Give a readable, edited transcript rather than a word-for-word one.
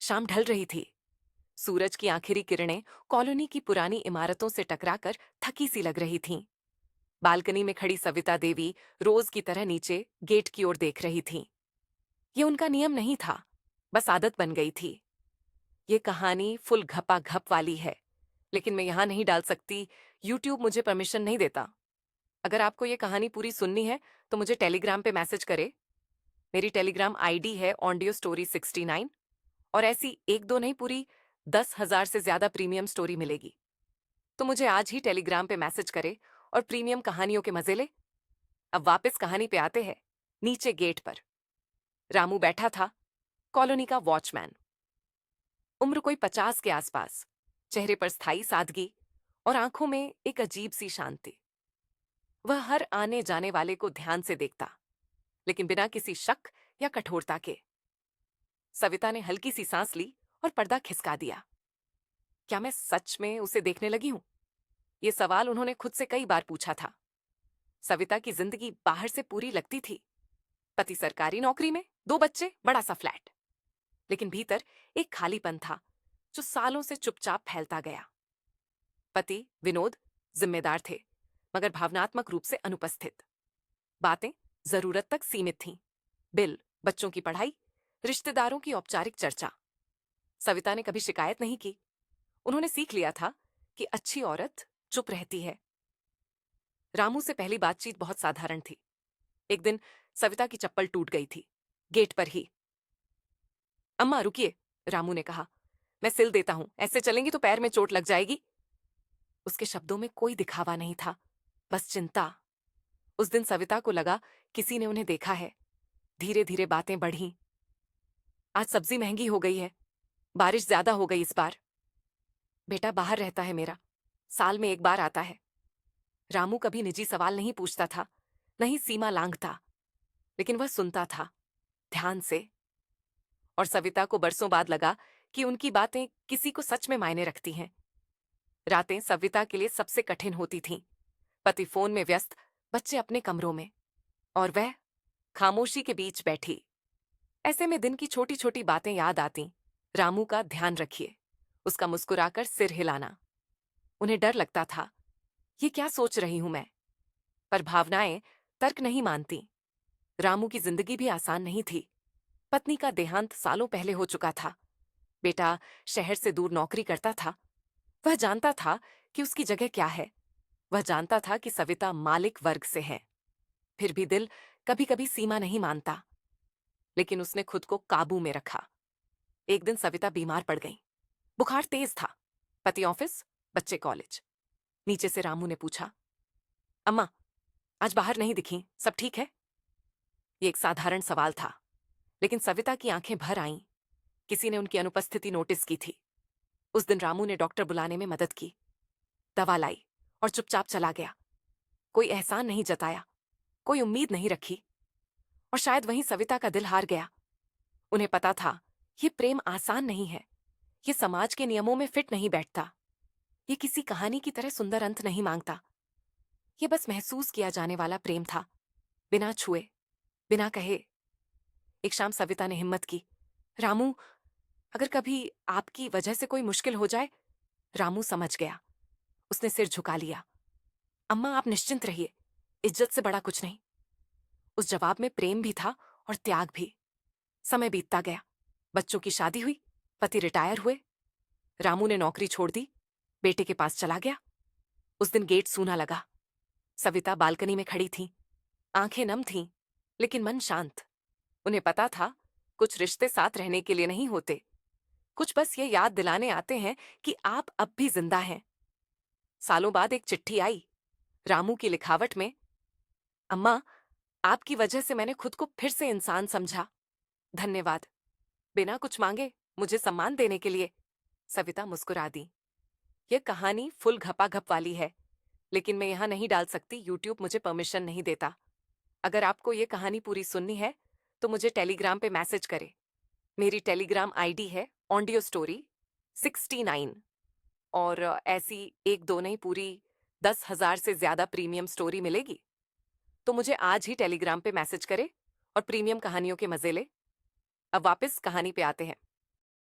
शाम ढल रही थी। सूरज की आखिरी किरणें कॉलोनी की पुरानी इमारतों से टकराकर थकी सी लग रही थीं। बालकनी में खड़ी सविता देवी रोज की तरह नीचे गेट की ओर देख रही थीं। ये उनका नियम नहीं था, बस आदत बन गई थी। ये कहानी फुल घपा घप वाली है, लेकिन मैं यहां नहीं डाल सकती। यूट्यूब मुझे परमिशन नहीं देता। अगर आपको ये कहानी पूरी सुननी है तो मुझे टेलीग्राम पे मैसेज करे। मेरी टेलीग्राम आईडी है ऑडियो स्टोरी 69। और ऐसी एक दो नहीं, पूरी 10,000 से ज्यादा प्रीमियम स्टोरी मिलेगी। तो मुझे आज ही टेलीग्राम पे मैसेज करे और प्रीमियम कहानियों के मजे ले। अब वापस कहानी पे आते हैं। नीचे गेट पर रामू बैठा था, कॉलोनी का वॉचमैन। उम्र कोई 50 के आसपास, चेहरे पर स्थायी सादगी और आंखों में एक अजीब सी शांति। वह हर आने जाने वाले को ध्यान से देखता, लेकिन बिना किसी शक या कठोरता के। सविता ने हल्की सी सांस ली और पर्दा खिसका दिया। क्या मैं सच में उसे देखने लगी हूं? ये सवाल उन्होंने खुद से कई बार पूछा था। सविता की जिंदगी बाहर से पूरी लगती थी। पति सरकारी नौकरी में, 2 बच्चे, बड़ा सा फ्लैट। लेकिन भीतर एक खालीपन था जो सालों से चुपचाप फैलता गया। पति विनोद जिम्मेदार थे, मगर भावनात्मक रूप से अनुपस्थित। बातें जरूरत तक सीमित थीं। बिल, बच्चों की पढ़ाई, रिश्तेदारों की औपचारिक चर्चा। सविता ने कभी शिकायत नहीं की। उन्होंने सीख लिया था कि अच्छी औरत चुप रहती है। रामू से पहली बातचीत बहुत साधारण थी। एक दिन सविता की चप्पल टूट गई थी, गेट पर ही। अम्मा रुकिए, रामू ने कहा, मैं सिल देता हूं, ऐसे चलेंगी तो पैर में चोट लग जाएगी। उसके शब्दों में कोई दिखावा नहीं था, बस चिंता। उस दिन सविता को लगा किसी ने उन्हें देखा है। धीरे धीरे बातें बढ़ीं। आज सब्जी महंगी हो गई है, बारिश ज्यादा हो गई इस बार। बेटा बाहर रहता है मेरा, साल में एक बार आता है। रामू कभी निजी सवाल नहीं पूछता था, नहीं सीमा लांघता, लेकिन वह सुनता था, ध्यान से। और सविता को बरसों बाद लगा कि उनकी बातें किसी को सच में मायने रखती हैं। रातें सविता के लिए सबसे कठिन होती थीं। पति फोन में व्यस्त, बच्चे अपने कमरों में, और वह खामोशी के बीच बैठी। ऐसे में दिन की छोटी छोटी बातें याद आती। रामू का ध्यान रखिए, उसका मुस्कुराकर सिर हिलाना। उन्हें डर लगता था, ये क्या सोच रही हूं मैं? पर भावनाएं तर्क नहीं मानती। रामू की जिंदगी भी आसान नहीं थी। पत्नी का देहांत सालों पहले हो चुका था। बेटा शहर से दूर नौकरी करता था। वह जानता था कि उसकी जगह क्या है। वह जानता था कि सविता मालिक वर्ग से है। फिर भी दिल कभी कभी सीमा नहीं मानता। लेकिन उसने खुद को काबू में रखा। एक दिन सविता बीमार पड़ गई। बुखार तेज था। पति ऑफिस, बच्चे कॉलेज। नीचे से रामू ने पूछा, अम्मा आज बाहर नहीं दिखी, सब ठीक है? ये एक साधारण सवाल था, लेकिन सविता की आंखें भर आईं। किसी ने उनकी अनुपस्थिति नोटिस की थी। उस दिन रामू ने डॉक्टर बुलाने में मदद की, दवा लाई और चुपचाप चला गया। कोई एहसान नहीं जताया, कोई उम्मीद नहीं रखी। और शायद वहीं सविता का दिल हार गया। उन्हें पता था ये प्रेम आसान नहीं है, ये समाज के नियमों में फिट नहीं बैठता, ये किसी कहानी की तरह सुंदर अंत नहीं मांगता। ये बस महसूस किया जाने वाला प्रेम था, बिना छुए, बिना कहे। एक शाम सविता ने हिम्मत की, रामू अगर कभी आपकी वजह से कोई मुश्किल हो जाए। रामू समझ गया। उसने सिर झुका लिया। अम्मा आप निश्चिंत रहिए, इज्जत से बड़ा कुछ नहीं। उस जवाब में प्रेम भी था और त्याग भी। समय बीतता गया। बच्चों की शादी हुई, पति रिटायर हुए। रामू ने नौकरी छोड़ दी, बेटे के पास चला गया। उस दिन गेट सूना लगा। सविता बालकनी में खड़ी थी, आंखें नम थीं, लेकिन मन शांत। उन्हें पता था कुछ रिश्ते साथ रहने के लिए नहीं होते, कुछ बस ये याद दिलाने आते हैं कि आप अब भी जिंदा हैं। सालों बाद एक चिट्ठी आई, रामू की लिखावट में, अम्मा आपकी वजह से मैंने खुद को फिर से इंसान समझा। धन्यवाद, बिना कुछ मांगे मुझे सम्मान देने के लिए। सविता मुस्कुरा दी। यह कहानी फुल घपाघप वाली है, लेकिन मैं यहां नहीं डाल सकती, यूट्यूब मुझे परमिशन नहीं देता। अगर आपको ये कहानी पूरी सुननी है तो मुझे टेलीग्राम पे मैसेज करें। मेरी टेलीग्राम आईडी है ऑडियो स्टोरी 69। और ऐसी एक दो नहीं, पूरी 10,000 से ज्यादा प्रीमियम स्टोरी मिलेगी। तो मुझे आज ही टेलीग्राम पे मैसेज करें और प्रीमियम कहानियों के मजे ले। अब वापस कहानी पे आते हैं।